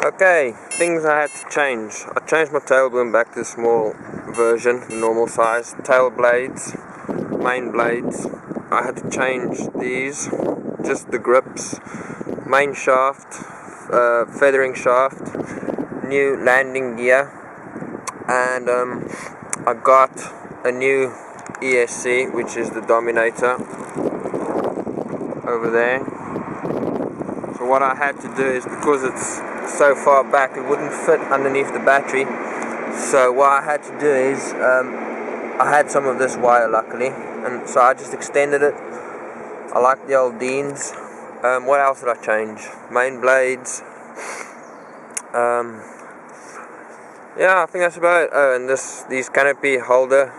Okay, things I had to change. I changed my tail boom back to the small version, normal size. Tail blades, main blades. I had to change these, just the grips, main shaft, feathering shaft, new landing gear, and I got a new ESC, which is the Dominator over there. So what I had to do is, because it's so far back, it wouldn't fit underneath the battery. So what I had to do is, I had some of this wire luckily, and so I just extended it. I like the old Deans. What else did I change? Main blades. Yeah, I think that's about it. Oh, and these canopy holder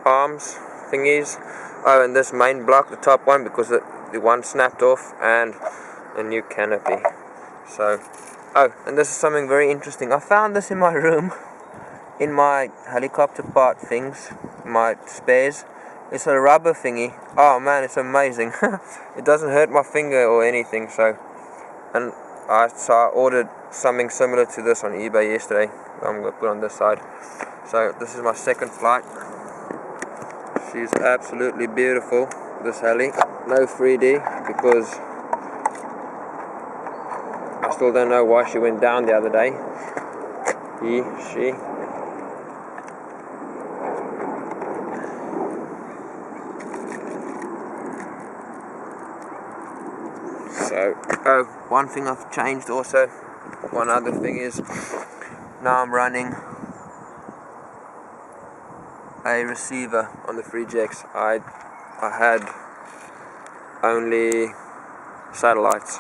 arms thingies. Oh, and this main block, the top one, because the one snapped off, and a new canopy. So, oh, and this is something very interesting. I found this in my room, in my helicopter part things, my spares. It's a rubber thingy. Oh man, it's amazing. It doesn't hurt my finger or anything. So I ordered something similar to this on eBay yesterday. I'm gonna put on this side. So this is my second flight. She's absolutely beautiful, this heli. No 3D because I still don't know why she went down the other day. She. So, oh, one thing I've changed also, one other thing is, now I'm running a receiver on the 3GX. I had only satellites.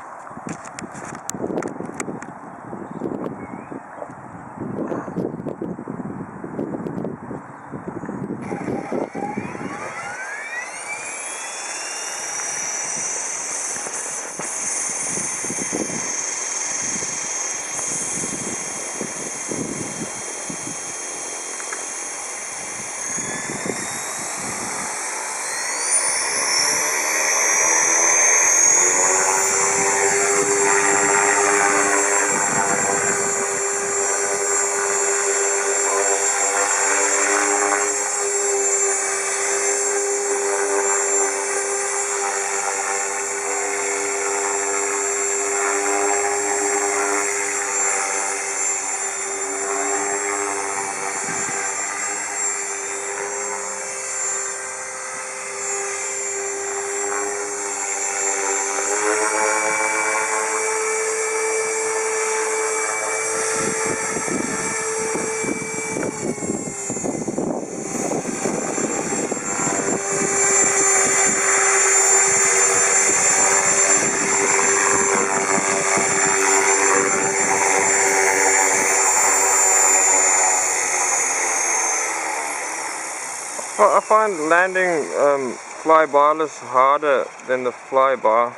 I find landing flybarless harder than the flybar.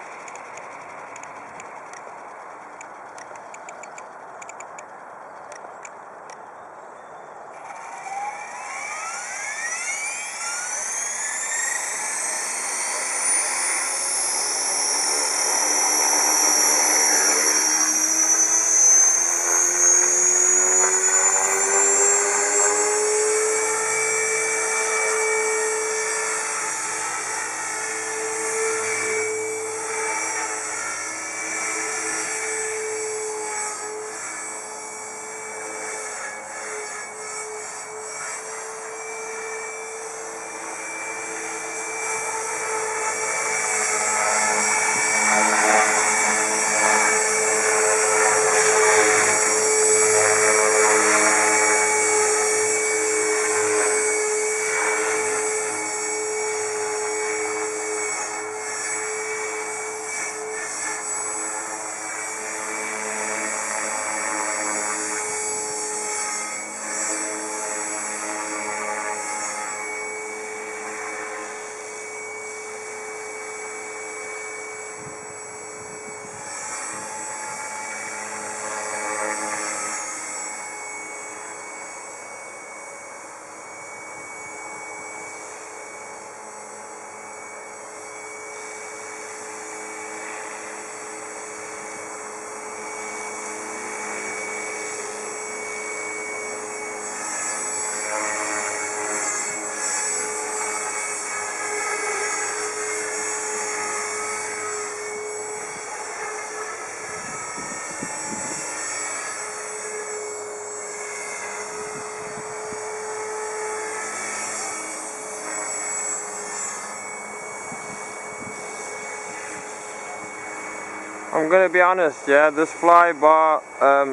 I'm gonna be honest, yeah, this flybar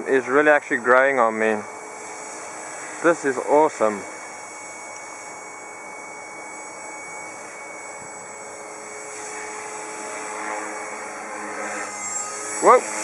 is really actually growing on me. This is awesome. Whoa!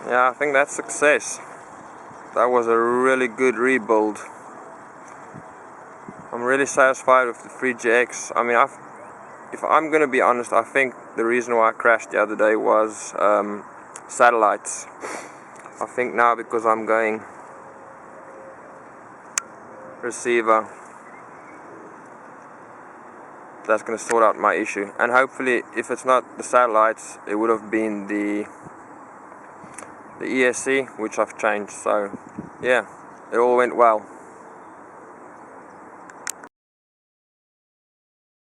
Yeah, I think that's success. That was a really good rebuild. I'm really satisfied with the 3GX. I mean, if I'm going to be honest, I think the reason why I crashed the other day was satellites. I think now because I'm going receiver, that's going to sort out my issue. And hopefully, if it's not the satellites, it would have been the ESC, which I've changed. So yeah, it all went well.